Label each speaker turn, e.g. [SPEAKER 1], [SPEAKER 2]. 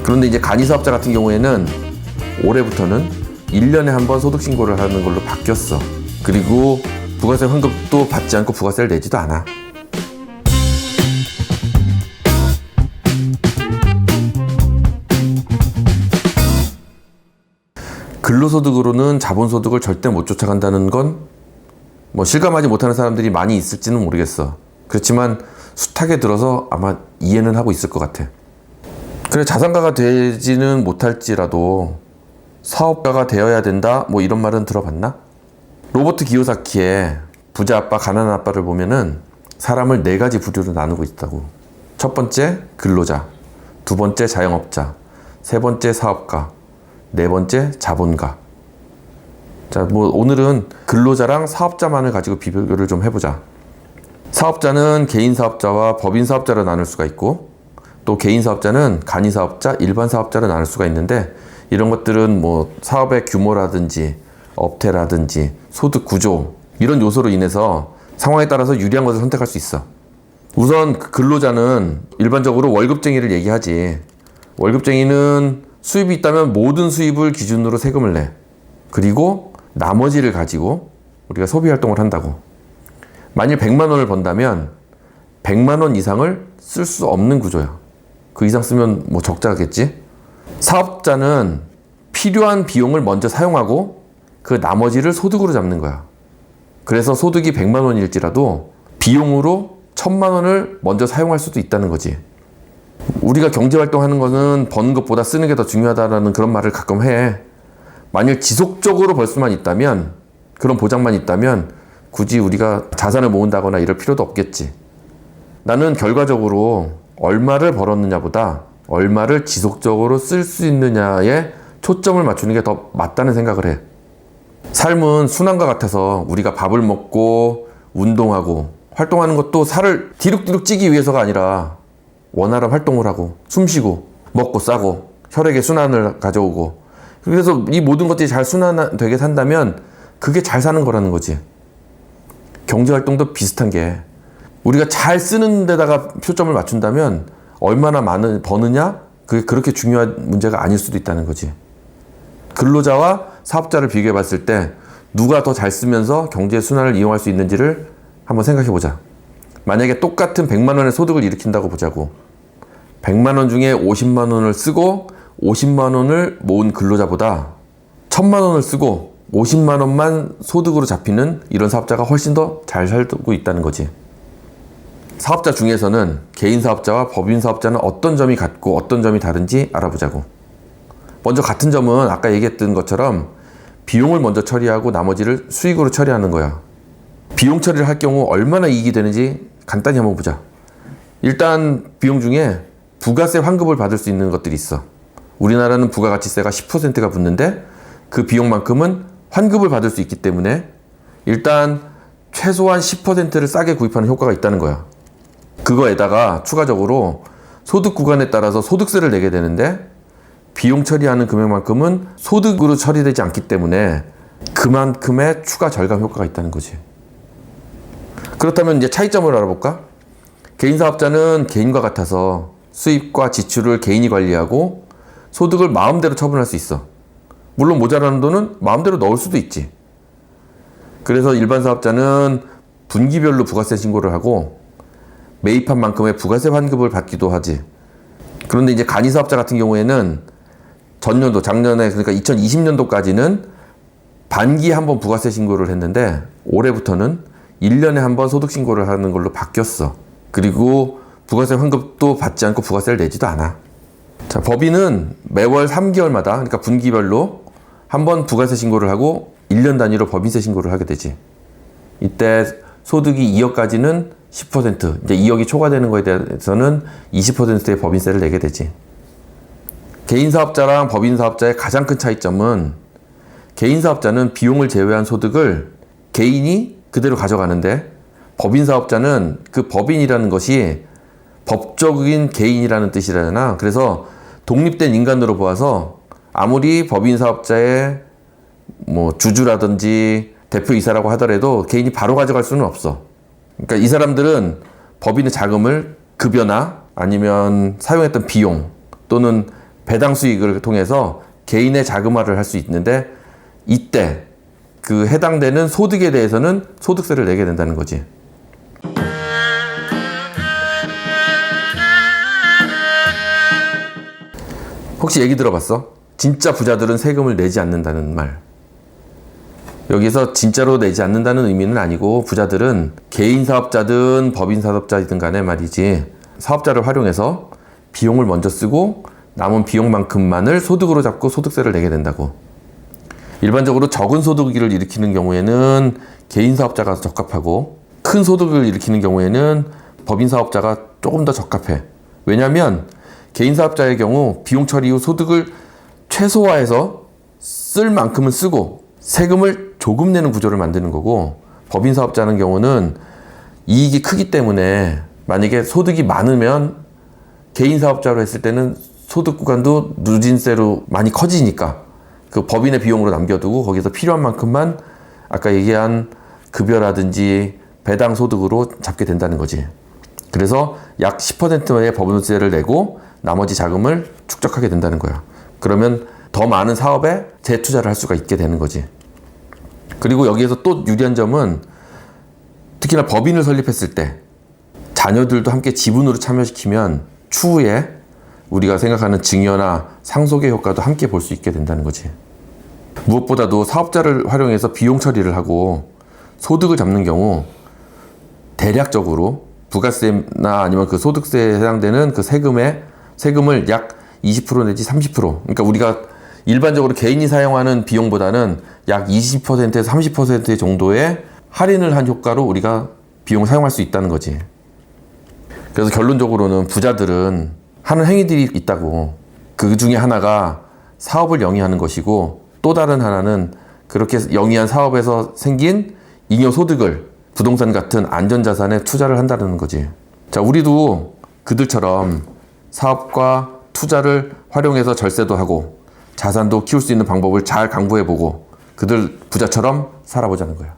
[SPEAKER 1] 그런데 이제 간이사업자 같은 경우에는 올해부터는 1년에 한 번 소득신고를 하는 걸로 바뀌었어. 그리고 부가세 환급도 받지 않고 부가세를 내지도 않아. 근로소득으로는 자본소득을 절대 못 쫓아간다는 건 실감하지 못하는 사람들이 많이 있을지는 모르겠어. 그렇지만 숱하게 들어서 아마 이해는 하고 있을 것 같아. 그래, 자산가가 되지는 못할지라도 사업가가 되어야 된다 이런 말은 들어봤나? 로버트 기요사키의 부자 아빠 가난한 아빠를 보면은 사람을 4가지 부류로 나누고 있다고. 첫 번째 근로자, 두 번째 자영업자, 세 번째 사업가, 네 번째 자본가. 자, 오늘은 근로자랑 사업자만을 가지고 비교를 좀 해보자. 사업자는 개인 사업자와 법인 사업자로 나눌 수가 있고, 또 개인 사업자는 간이 사업자, 일반 사업자로 나눌 수가 있는데, 이런 것들은 사업의 규모라든지 업태라든지 소득 구조 이런 요소로 인해서 상황에 따라서 유리한 것을 선택할 수 있어. 우선 근로자는 일반적으로 월급쟁이를 얘기하지. 월급쟁이는 수입이 있다면 모든 수입을 기준으로 세금을 내. 그리고 나머지를 가지고 우리가 소비 활동을 한다고. 만일 100만 원을 번다면 100만 원 이상을 쓸 수 없는 구조야. 그 이상 쓰면 적자겠지. 사업자는 필요한 비용을 먼저 사용하고 그 나머지를 소득으로 잡는 거야. 그래서 소득이 100만 원일지라도 비용으로 1000만 원을 먼저 사용할 수도 있다는 거지. 우리가 경제활동하는 거는 버는 것보다 쓰는 게 더 중요하다는 그런 말을 가끔 해. 만일 지속적으로 벌 수만 있다면, 그런 보장만 있다면 굳이 우리가 자산을 모은다거나 이럴 필요도 없겠지. 나는 결과적으로 얼마를 벌었느냐보다 얼마를 지속적으로 쓸 수 있느냐에 초점을 맞추는 게 더 맞다는 생각을 해. 삶은 순환과 같아서 우리가 밥을 먹고 운동하고 활동하는 것도 살을 디룩디룩 찌기 위해서가 아니라 원활한 활동을 하고 숨쉬고 먹고 싸고 혈액의 순환을 가져오고, 그래서 이 모든 것들이 잘 순환되게 산다면 그게 잘 사는 거라는 거지. 경제활동도 비슷한 게, 우리가 잘 쓰는 데다가 초점을 맞춘다면 얼마나 많은 버느냐? 그게 그렇게 중요한 문제가 아닐 수도 있다는 거지. 근로자와 사업자를 비교해 봤을 때 누가 더 잘 쓰면서 경제 순환을 이용할 수 있는지를 한번 생각해 보자. 만약에 똑같은 100만 원의 소득을 일으킨다고 보자고. 100만 원 중에 50만 원을 쓰고 50만 원을 모은 근로자보다 1000만 원을 쓰고 50만 원만 소득으로 잡히는 이런 사업자가 훨씬 더 잘 살고 있다는 거지. 사업자 중에서는 개인 사업자와 법인 사업자는 어떤 점이 같고 어떤 점이 다른지 알아보자고. 먼저 같은 점은 아까 얘기했던 것처럼 비용을 먼저 처리하고 나머지를 수익으로 처리하는 거야. 비용 처리를 할 경우 얼마나 이익이 되는지 간단히 한번 보자. 일단 비용 중에 부가세 환급을 받을 수 있는 것들이 있어. 우리나라는 부가가치세가 10%가 붙는데 그 비용만큼은 환급을 받을 수 있기 때문에 일단 최소한 10%를 싸게 구입하는 효과가 있다는 거야. 그거에다가 추가적으로 소득 구간에 따라서 소득세를 내게 되는데 비용 처리하는 금액만큼은 소득으로 처리되지 않기 때문에 그만큼의 추가 절감 효과가 있다는 거지. 그렇다면 이제 차이점을 알아볼까? 개인 사업자는 개인과 같아서 수입과 지출을 개인이 관리하고 소득을 마음대로 처분할 수 있어. 물론 모자라는 돈은 마음대로 넣을 수도 있지. 그래서 일반 사업자는 분기별로 부가세 신고를 하고 매입한 만큼의 부가세 환급을 받기도 하지. 그런데 이제 간이 사업자 같은 경우에는 전년도, 작년에, 그러니까 2020년도까지는 반기에 한 번 부가세 신고를 했는데 올해부터는 1년에 한 번 소득 신고를 하는 걸로 바뀌었어. 그리고 부가세 환급도 받지 않고 부가세를 내지도 않아. 자, 법인은 매월 3개월마다, 그러니까 분기별로 한 번 부가세 신고를 하고 1년 단위로 법인세 신고를 하게 되지. 이때 소득이 2억까지는 10%, 이제 2억이 초과되는 거에 대해서는 20%의 법인세를 내게 되지. 개인 사업자랑 법인 사업자의 가장 큰 차이점은 개인 사업자는 비용을 제외한 소득을 개인이 그대로 가져가는데 법인 사업자는 그 법인이라는 것이 법적인 개인이라는 뜻이라잖아. 그래서 독립된 인간으로 보아서 아무리 법인 사업자의 주주라든지 대표이사라고 하더라도 개인이 바로 가져갈 수는 없어. 그러니까 이 사람들은 법인의 자금을 급여나 아니면 사용했던 비용 또는 배당 수익을 통해서 개인의 자금화를 할 수 있는데, 이때 그 해당되는 소득에 대해서는 소득세를 내게 된다는 거지. 혹시 얘기 들어봤어? 진짜 부자들은 세금을 내지 않는다는 말. 여기서 진짜로 내지 않는다는 의미는 아니고, 부자들은 개인 사업자든 법인 사업자이든 간에 말이지, 사업자를 활용해서 비용을 먼저 쓰고 남은 비용만큼만을 소득으로 잡고 소득세를 내게 된다고. 일반적으로 적은 소득을 일으키는 경우에는 개인 사업자가 적합하고, 큰 소득을 일으키는 경우에는 법인 사업자가 조금 더 적합해. 왜냐하면 개인 사업자의 경우 비용 처리 후 소득을 최소화해서 쓸 만큼은 쓰고 세금을 조금 내는 구조를 만드는 거고, 법인 사업자는 경우는 이익이 크기 때문에 만약에 소득이 많으면 개인 사업자로 했을 때는 소득 구간도 누진세로 많이 커지니까 그 법인의 비용으로 남겨두고 거기서 필요한 만큼만 아까 얘기한 급여라든지 배당 소득으로 잡게 된다는 거지. 그래서 약 10%의 법인세를 내고 나머지 자금을 축적하게 된다는 거야. 그러면 더 많은 사업에 재투자를 할 수가 있게 되는 거지. 그리고 여기에서 또 유리한 점은, 특히나 법인을 설립했을 때 자녀들도 함께 지분으로 참여시키면 추후에 우리가 생각하는 증여나 상속의 효과도 함께 볼 수 있게 된다는 거지. 무엇보다도 사업자를 활용해서 비용 처리를 하고 소득을 잡는 경우 대략적으로 부가세나 아니면 그 소득세에 해당되는 그 세금을 약 20% 내지 30%, 그러니까 우리가 일반적으로 개인이 사용하는 비용보다는 약 20%에서 30% 정도의 할인을 한 효과로 우리가 비용을 사용할 수 있다는 거지. 그래서 결론적으로는 부자들은 하는 행위들이 있다고. 그 중에 하나가 사업을 영위하는 것이고, 또 다른 하나는 그렇게 영위한 사업에서 생긴 잉여 소득을 부동산 같은 안전자산에 투자를 한다는 거지. 자, 우리도 그들처럼 사업과 투자를 활용해서 절세도 하고 자산도 키울 수 있는 방법을 잘 강구해보고 그들 부자처럼 살아보자는 거야.